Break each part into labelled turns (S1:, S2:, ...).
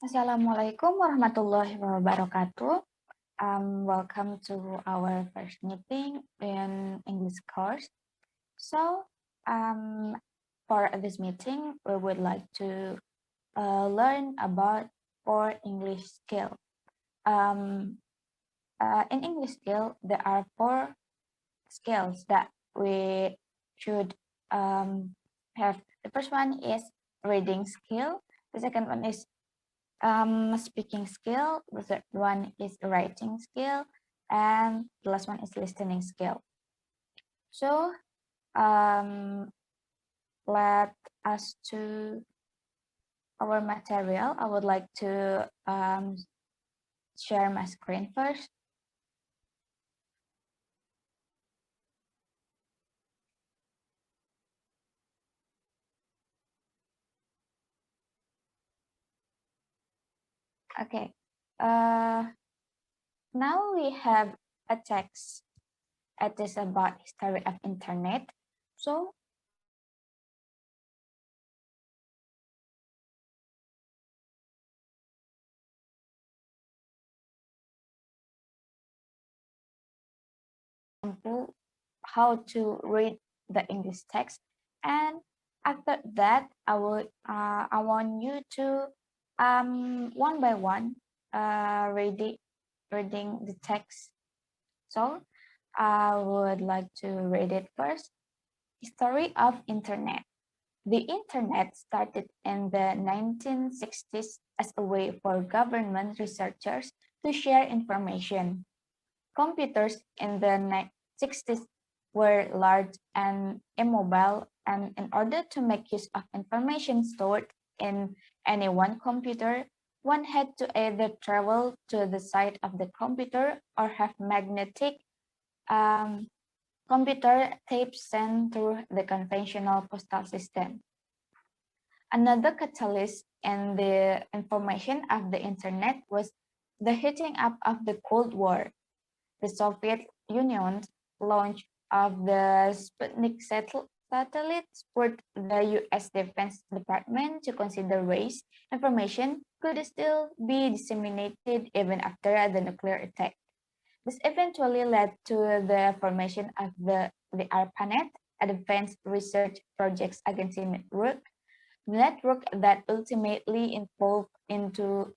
S1: Assalamualaikum warahmatullahi wabarakatuh. Welcome to our first meeting in English course. So, for this meeting, we would like to learn about four English skills. In English skill, there are four skills that we should have. The first one is reading skill. The second one is speaking skill. The third one is writing skill, and the last one is listening skill. So let us to our material. I would like to share my screen first. Okay. Now we have a text. It is about history of internet. So how to read the English text, and after that I want you to one by one reading the text. So I would like to read it first. History of internet. The internet started in the 1960s as a way for government researchers to share information. Computers in the 60s were large and immobile, and in order to make use of information stored in any one computer, one had to either travel to the site of the computer or have magnetic computer tapes sent through the conventional postal system. Another catalyst in the information of the internet was the heating up of the Cold War. The Soviet Union's launch of the Sputnik satellite spurred the US Defense Department to consider ways information could still be disseminated even after the nuclear attack. This eventually led to the formation of the ARPANET, Advanced Research Projects Agency Network, the network that ultimately evolved into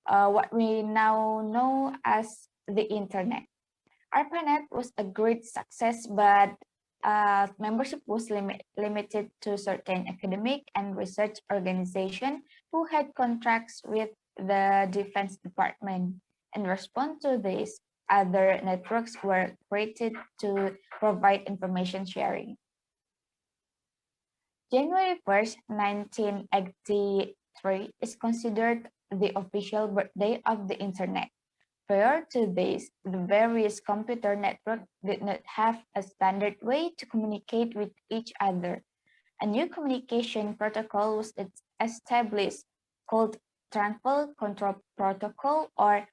S1: what we now know as the Internet. ARPANET was a great success, but membership was limited to certain academic and research organizations who had contracts with the Defense Department. In response to this, other networks were created to provide information sharing. January 1st, 1983 is considered the official birthday of the Internet. Prior to this, the various computer networks did not have a standard way to communicate with each other. A new communication protocol was established called Transfer Control Protocol or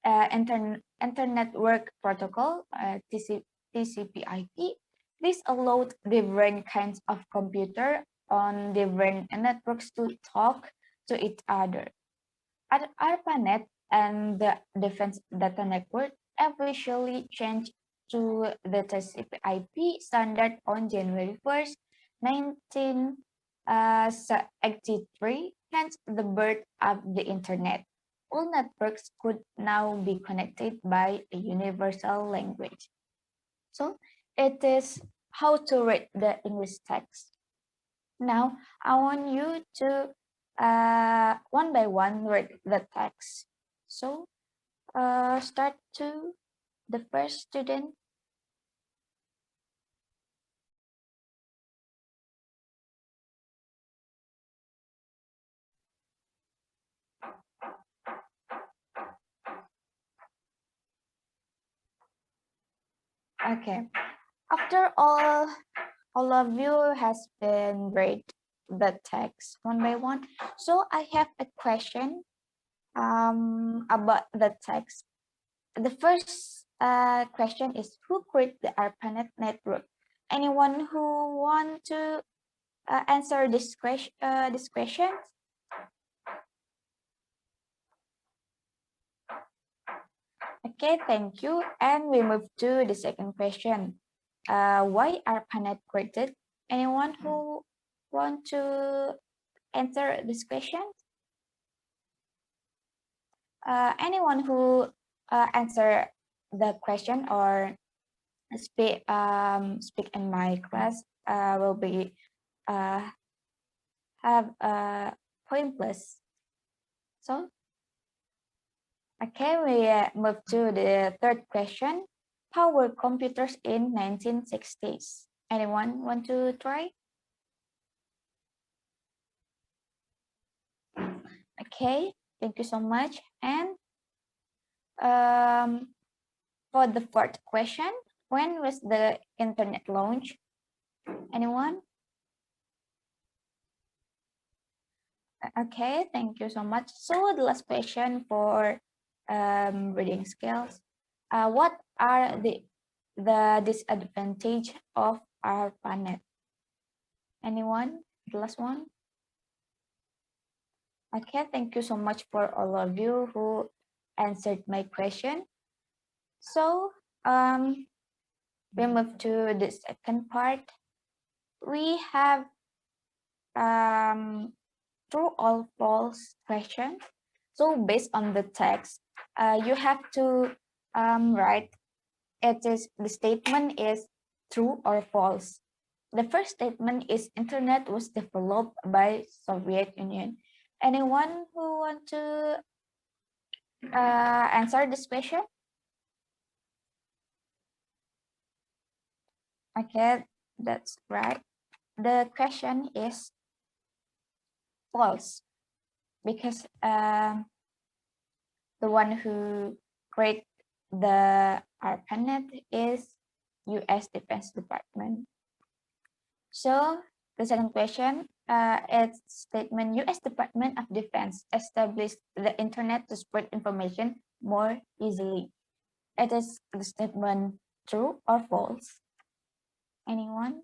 S1: Internetwork Protocol, TCP/IP. This allowed different kinds of computer on different networks to talk to each other. ARPANET and the Defense Data Network officially changed to the TCP/IP standard on January 1st, 1983, hence the birth of the Internet. All networks could now be connected by a universal language. So it is how to read the English text. Now I want you to one by one read the text. So start to the first student. Okay. After all of you has been read the text one by one. So I have a question about the text. The first question is, who created the ARPANET network? Anyone who want to answer this question? Okay, thank you. And we move to the second question. Why are planet created? Anyone who want to answer this question? Anyone who answer the question or speak in my class will be uh, have a point plus. So, okay, we move to the third question. How were computers in 1960s? Anyone want to try? Okay, thank you so much. And um, for the fourth question, when was the internet launched? Anyone? Okay, thank you so much. So the last question for reading skills. What are the disadvantage of our planet? Anyone? The last one? Okay, thank you so much for all of you who answered my question. So we move to the second part. We have true or false question. So based on the text, you have to write the statement is true or false. The first statement is internet was developed by Soviet Union. Anyone who want to answer this question? Okay, that's right. The question is false because the one who create the ARPANET is U.S. Defense Department. So the second question, it's statement U.S. Department of Defense established the internet to spread information more easily. It is the statement true or false? Anyone?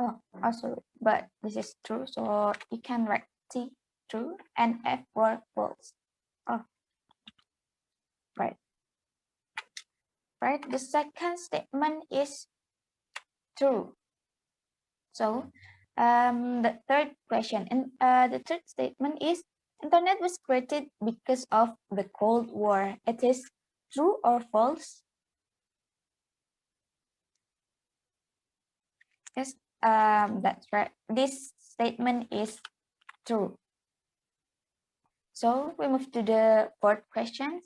S1: Oh, sorry, but this is true, so you can write T true and F for false. Oh, right. Right. The second statement is true. So, the third question and the third statement is internet was created because of the Cold War. It is true or false? Yes, that's right. This statement is true. So we move to the fourth question.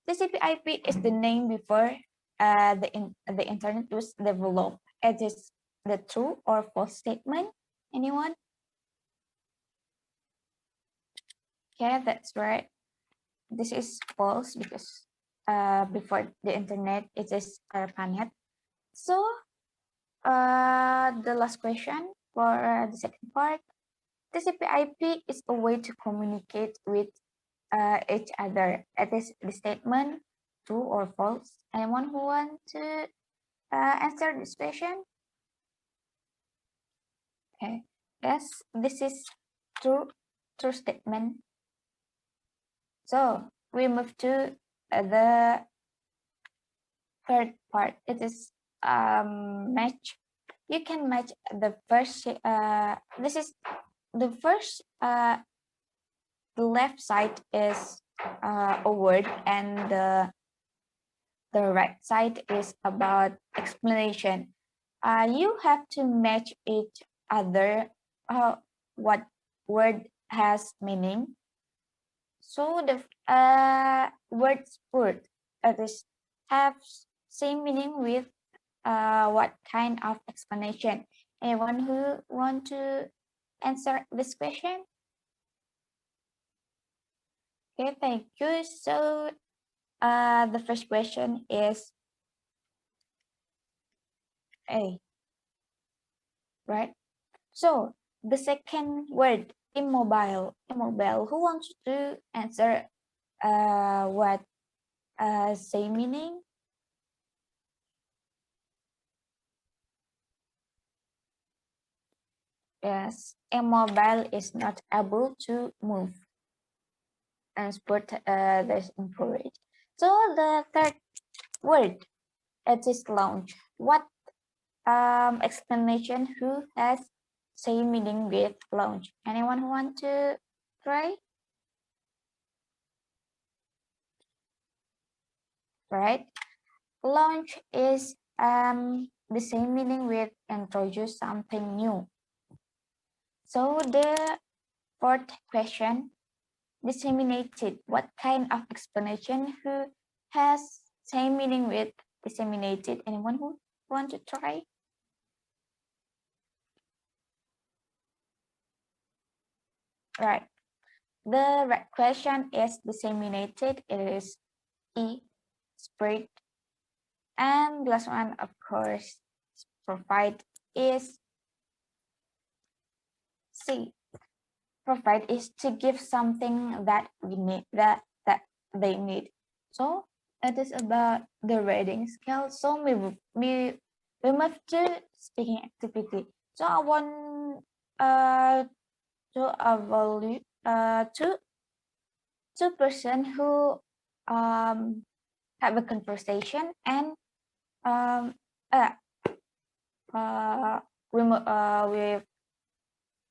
S1: TCP/IP is the name before the internet was developed. It is the true or false statement. Anyone? Yeah, that's right. This is false because before the internet, it is ARPANET. So the last question for the second part, TCP/IP is a way to communicate with each other. It is the statement true or false. Anyone who want to answer this question? Okay. Yes, this is true statement. So we move to the third part. It is match. You can match the first. This is the first. The left side is a word, and the right side is about explanation. You have to match each other. What word has meaning? So the word sport it is have same meaning with what kind of explanation? Anyone who want to answer this question? Okay, thank you. So the first question is A, right? So the second word immobile. Immobile. Who wants to answer what say meaning? Yes, immobile is not able to move. and sport there's encourage. So the third word, it is launch. What explanation who has same meaning with launch? Anyone who want to try? Right. Launch is the same meaning with introduce something new. So the fourth question, disseminated. What kind of explanation who has same meaning with disseminated? Anyone who want to try? Right. The right question is disseminated. It is E, spread. And the last one, of course, provide is C. Provide is to give something that we need, that they need. So it is about the reading skill. So we move to speaking activity. So I want to evaluate two person who have a conversation and um uh, we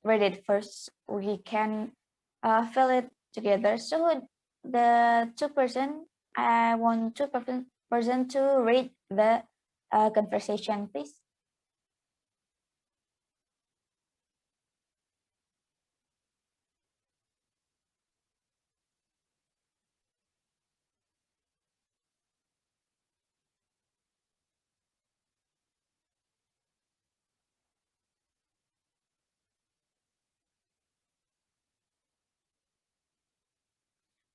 S1: read it first. We can fill it together. So the two person, I want person to read the conversation, please.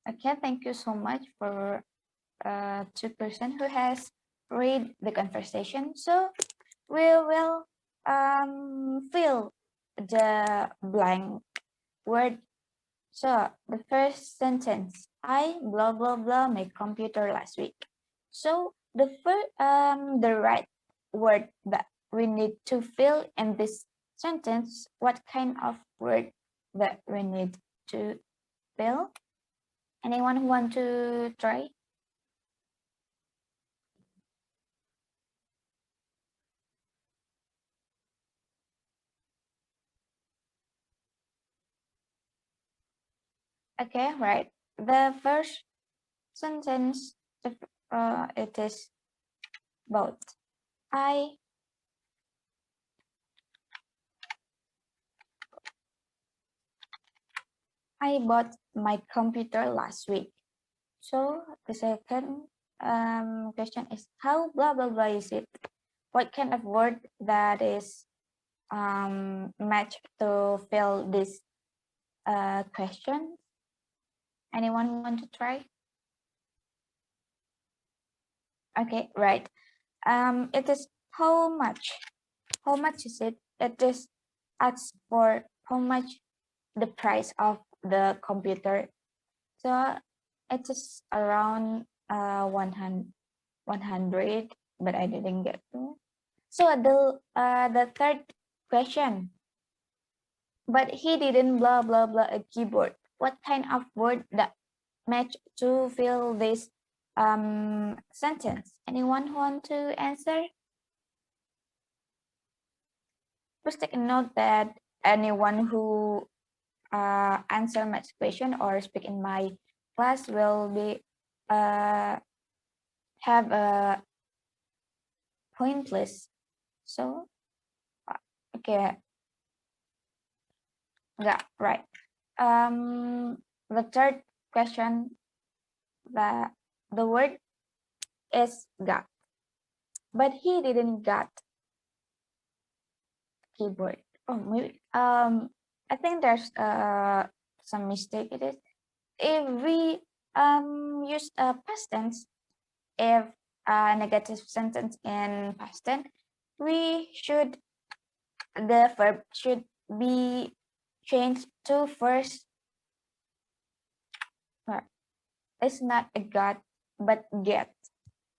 S1: Okay, thank you so much for two person who has read the conversation. So we will fill the blank word. So the first sentence, I blah blah blah my computer last week. So the right word that we need to fill in this sentence, what kind of word that we need to fill? Anyone who want to try? Okay, right. The first sentence, it is both. I bought my computer last week. So the second question is how blah blah blah is it? What kind of word that is matched to fill this question? Anyone want to try? Okay, right. It is how much. How much is it? It is asks for how much the price of the computer. So it is around 100, but I didn't get to. So the third question, but he didn't blah blah blah a keyboard. What kind of word that match to fill this sentence? Anyone want to answer? Please take a note that anyone who answer my question or speak in my class will be have a pointless. So okay, yeah, right. The third question, the word is got, but he didn't got keyboard. Oh, maybe I think there's some mistake. It is if we use a past tense, if a negative sentence in past tense, we should the verb should be changed to first. It's not a got but get.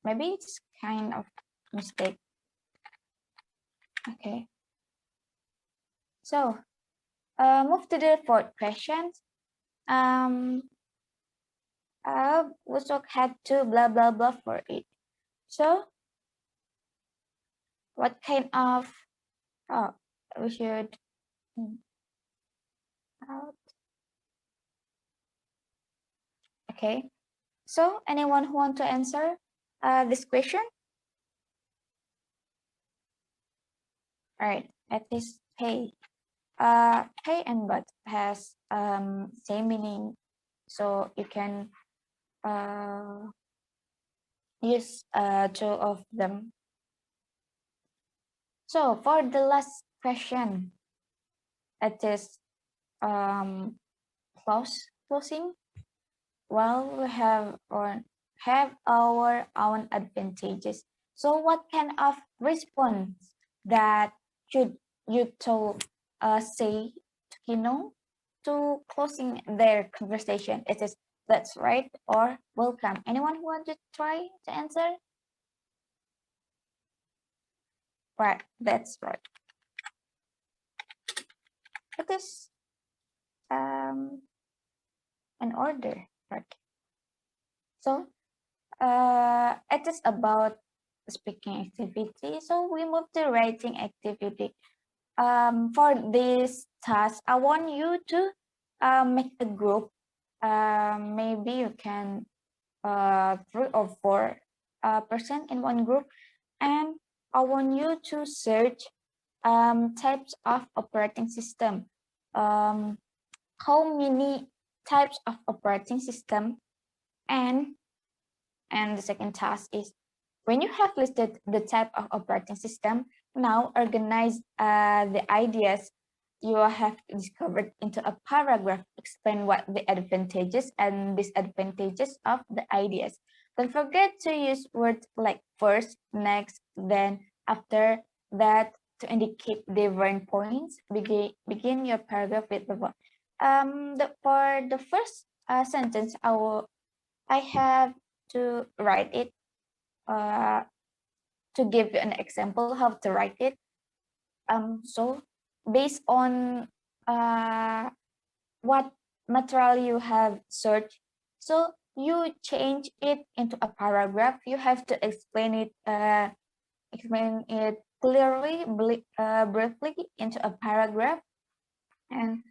S1: Maybe it's kind of mistake. Okay. So move to the fourth question. Um, we should have to blah blah blah for it. So what kind of we should out. Okay. So anyone who want to answer this question? All right. At least pay. Pay and but has same meaning, so you can use two of them. So for the last question, it is closing. Well, we have our own advantages. So what kind of response that should you to say, to closing their conversation? It is that's right or welcome. Anyone who want to try to answer? Right, that's right. It is an order, right? So it is about speaking activity. So we move to writing activity. For this task, I want you to make a group. Maybe you can 3 or 4 person in one group, and I want you to search types of operating system. How many types of operating system, and the second task is when you have listed the type of operating system, now organize the ideas you have discovered into a paragraph. Explain what the advantages and disadvantages of the ideas. Don't forget to use words like first, next, then, after, that to indicate different points. Begin your paragraph with the one. For the first sentence, I have to write it to give you an example how to write it. So based on what material you have searched, so you change it into a paragraph. You have to explain it clearly, briefly into a paragraph, and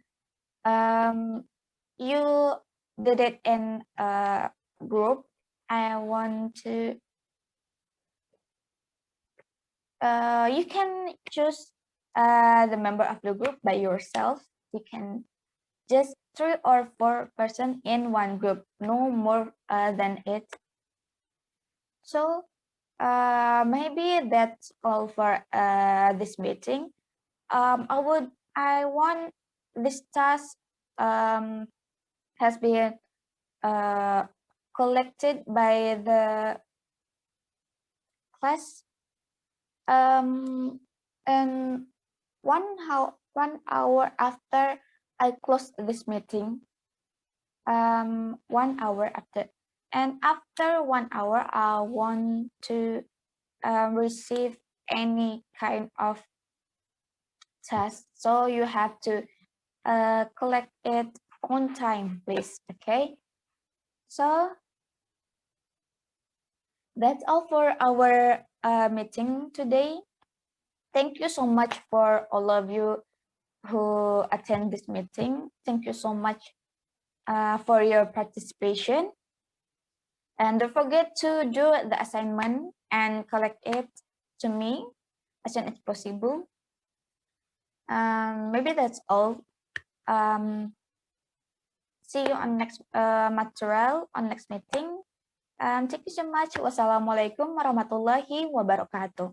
S1: you did it in a group. I want to you can choose the member of the group by yourself. You can just 3 or 4 person in one group, no more than it. So maybe that's all for this meeting. I want this task has been collected by the class, and 1 hour after I close this meeting, 1 hour after, and after 1 hour I want to receive any kind of task, so you have to collect it on time, please. Okay, so that's all for our meeting today. Thank you so much for all of you who attend this meeting. Thank you so much for your participation. And don't forget to do the assignment and collect it to me as soon as possible. Maybe that's all. See you on next material, on next meeting. Thank you so much. Wassalamualaikum warahmatullahi wabarakatuh.